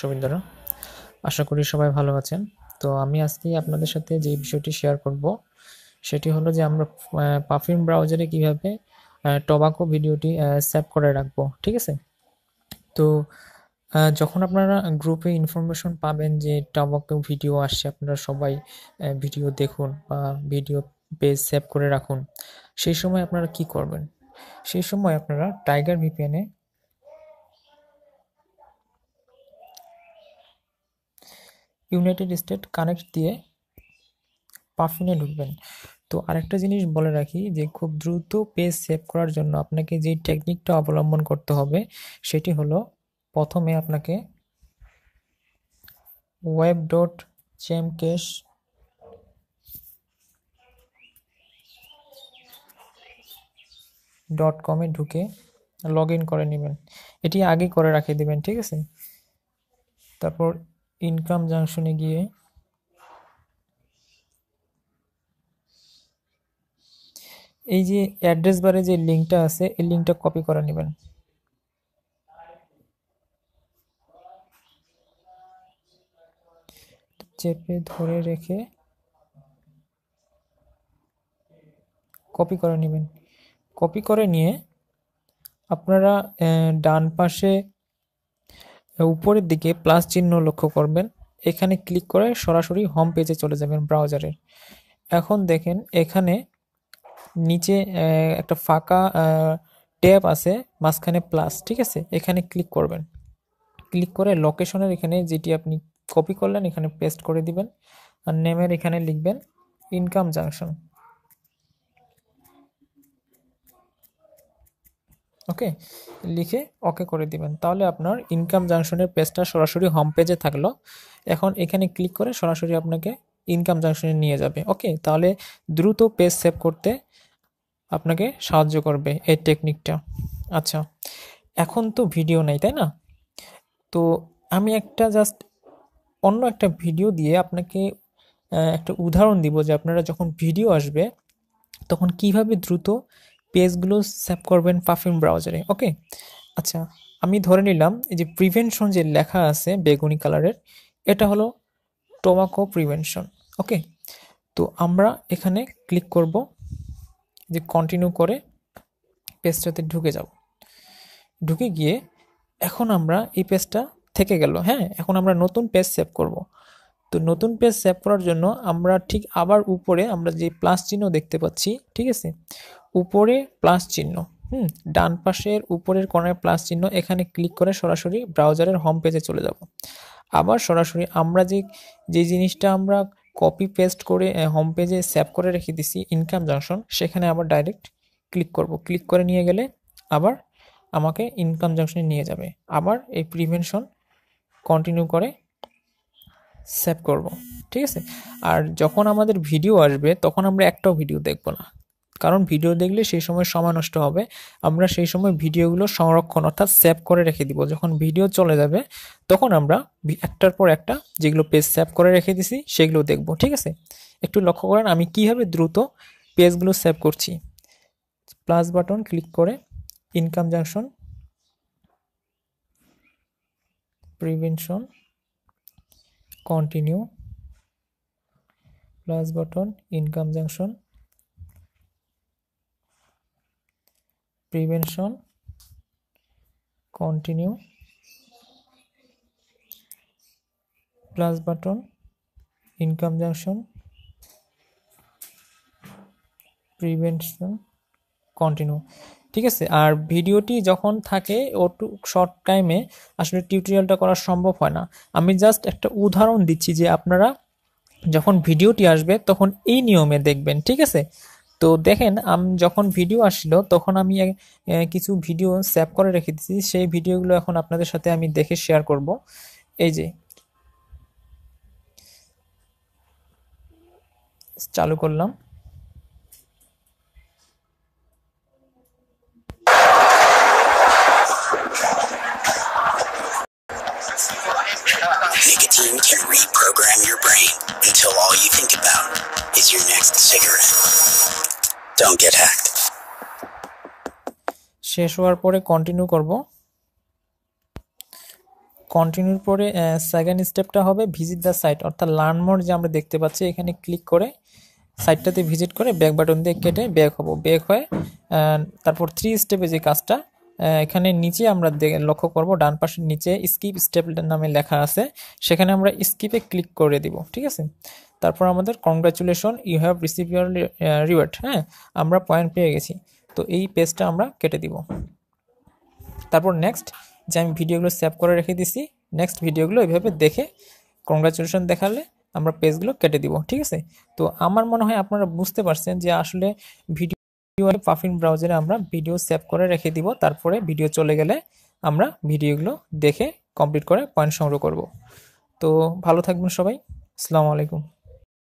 দর্শকবৃন্দরা, আশা করি সবাই ভালো আছেন। তো আমি আজকে আপনাদের সাথে যে বিষয়টি শেয়ার করব সেটি হলো যে আমরা পারফিউম ব্রাউজারে কিভাবে টোবাকো ভিডিওটি সেভ করে রাখবো, ঠিক আছে? তো যখন আপনারা গ্রুপে ইনফরমেশন পাবেন যে টোবাকো ভিডিও আসছে, আপনারা সবাই ভিডিও দেখুন বা ভিডিও পেজ সেভ করে রাখুন, সেই সময় আপনারা কি করবেন? সেই সময় আপনারা টাইগার ভিপিএনে ইউনাইটেড স্টেট কানেক্ট দিয়ে পারফিউমে ঢুকবেন। তো আরেকটা জিনিস বলে রাখি যে খুব দ্রুত পেজ সেভ করার জন্য আপনাকে যে টেকনিকটা অবলম্বন করতে হবে সেটি হলো, প্রথমে আপনাকে web.chamcache.com-এ ঢুকে লগ ইন করে নেবেন। এটি আগে করে রাখিয়ে দেবেন, ঠিক আছে? তারপর ইনকাম জাংশনে গিয়ে এই যে অ্যাড্রেস বারে যে লিঙ্কটা আছে এই লিঙ্কটা কপি করে নেবেন। চেপে ধরে রেখে কপি করে নেবেন। কপি করে নিয়ে আপনারা ডান পাশে উপরের দিকে প্লাস চিহ্ন লক্ষ্য করবেন, এখানে ক্লিক করে সরাসরি হোম পেজে চলে যাবেন ব্রাউজারের। এখন দেখেন এখানে নিচে একটা ফাঁকা ট্যাব আছে, মাঝখানে প্লাস, ঠিক আছে? এখানে ক্লিক করবেন। ক্লিক করে লোকেশনের এখানে যেটি আপনি কপি করলেন এখানে পেস্ট করে দিবেন, আর নেমের এখানে লিখবেন ইনকাম জাংশন। ওকে, লিখে ওকে করে দিবেন। তাহলে আপনার ইনকাম জাংশনের পেজটা সরাসরি হোম পেজে থাকলো। এখন এখানে ক্লিক করে সরাসরি আপনাকে ইনকাম জাংশনে নিয়ে যাবে। ওকে, তাহলে দ্রুত পেজ সেভ করতে আপনাকে সাহায্য করবে এই টেকনিকটা। আচ্ছা, এখন তো ভিডিও নাই, তাই না? তো আমি একটা জাস্ট অন্য একটা ভিডিও দিয়ে আপনাকে একটা উদাহরণ দিব যে আপনারা যখন ভিডিও আসবে তখন কিভাবে দ্রুত পেজগুলো সেভ করবেন পারফিউম ব্রাউজারে। ওকে, আচ্ছা, আমি ধরে নিলাম এই যে প্রিভেনশন যে লেখা আছে বেগুনি কালারের, এটা হলো টোবাকো প্রিভেনশন। ওকে, তো আমরা এখানে ক্লিক করব, যে কন্টিনিউ করে পেজটাতে ঢুকে যাব। ঢুকে গিয়ে এখন আমরা এই পেজটা থেকে গেল, হ্যাঁ, এখন আমরা নতুন পেজ সেভ করব। তো নতুন পেজ সেভ করার জন্য আমরা ঠিক আবার উপরে আমরা যে প্লাস চিহ্ন দেখতে পাচ্ছি, ঠিক আছে, উপরে প্লাস চিহ্ন, ডান পাশের উপরের কোণায় প্লাস চিহ্ন, এখানে ক্লিক করে সরাসরি ব্রাউজারের হোম পেজে চলে যাব। আবার সরাসরি আমরা যে জিনিসটা আমরা কপি পেস্ট করে হোম পেজে সেভ করে রেখে দিছি ইনকাম জাংশন, সেখানে আবার ডাইরেক্ট ক্লিক করব। ক্লিক করে নিয়ে গেলে আবার আমাকে ইনকাম জাংশনে নিয়ে যাবে। আবার এই প্রিভেনশন কন্টিনিউ করে সেভ করব, ঠিক আছে? আর যখন আমাদের ভিডিও আসবে তখন আমরা একটাও ভিডিও দেখব না, কারণ ভিডিও দেখলে সেই সময় সময় নষ্ট হবে। আমরা সেই সময় ভিডিওগুলো সংরক্ষণ অর্থাৎ সেভ করে রেখে দিব। যখন ভিডিও চলে যাবে তখন আমরা একটার পর একটা যেগুলো পেজ সেভ করে রেখে দিছি সেগুলো দেখব, ঠিক আছে? একটু লক্ষ্য করেন আমি কিভাবে দ্রুত পেজগুলো সেভ করছি। প্লাস বাটন ক্লিক করে income junction, prevention, continue, plus button, income junction, prevention, continue, plus button, income junction, prevention, continue, ঠিক আছে? আর ভিডিওটি যখন থাকে ওটু শর্ট টাইমে আসলে টিউটোরিয়ালটা করা সম্ভব হয় না। আমি জাস্ট একটা উদাহরণ দিচ্ছি যে আপনারা যখন ভিডিওটি আসবে তখন এই নিয়মে দেখবেন, ঠিক আছে? তো দেখেন আমি যখন ভিডিও আসছিল তখন আমি কিছু ভিডিও সেভ করে রেখে দিয়েছি, সেই ভিডিওগুলো এখন আপনাদের সাথে আমি দেখে শেয়ার করব। এই যে চালু করলাম, Nicotine can reprogram your brain until all you think about is your next cigarette. Don't get hacked. শেষ হওয়ার পরে কন্টিনিউ করব। কন্টিনিউর পরে সেকেন্ড স্টেপটা হবে ভিজিট দ্য সাইট, অর্থাৎ লার্ন মোর যে আমরা দেখতে পাচ্ছি এখানে ক্লিক করে সাইটটাতে ভিজিট করে ব্যাক বাটন দিয়ে কেটে ব্যাক হব। ব্যাক হয়ে তারপর 3 স্টেপে যে কাজটা এখানে নিচে আমরা লক্ষ্য করব ডান পাশের নিচে স্কিপ স্টেপ নামে লেখা আছে, সেখানে আমরা স্কিপে ক্লিক করে দিব। ঠিক আছে, তারপর আমাদের congratulation you have receive your reward, হ্যাঁ আমরা পয়েন্ট পেয়ে গেছি। তো এই পেজটা আমরা কেটে দিব। তারপর নেক্সট, যে আমি ভিডিওগুলো সেভ করে রেখে দিছি, নেক্সট ভিডিওগুলো এইভাবে দেখে কংগ্রাচুলেশন দেখালে আমরা পেজগুলো কেটে দিব। ঠিক আছে, তো আমার মনে হয় আপনারা বুঝতে পারছেন যে আসলে ভিডিও পাফিন ব্রাউজারে আমরা ভিডিও সেভ করে রেখে দিব, তারপরে ভিডিও চলে গেলে আমরা ভিডিওগুলো দেখে কমপ্লিট করে পয়েন্ট সংগ্রহ করব। তো ভালো থাকবেন সবাই, আসসালামু আলাইকুম।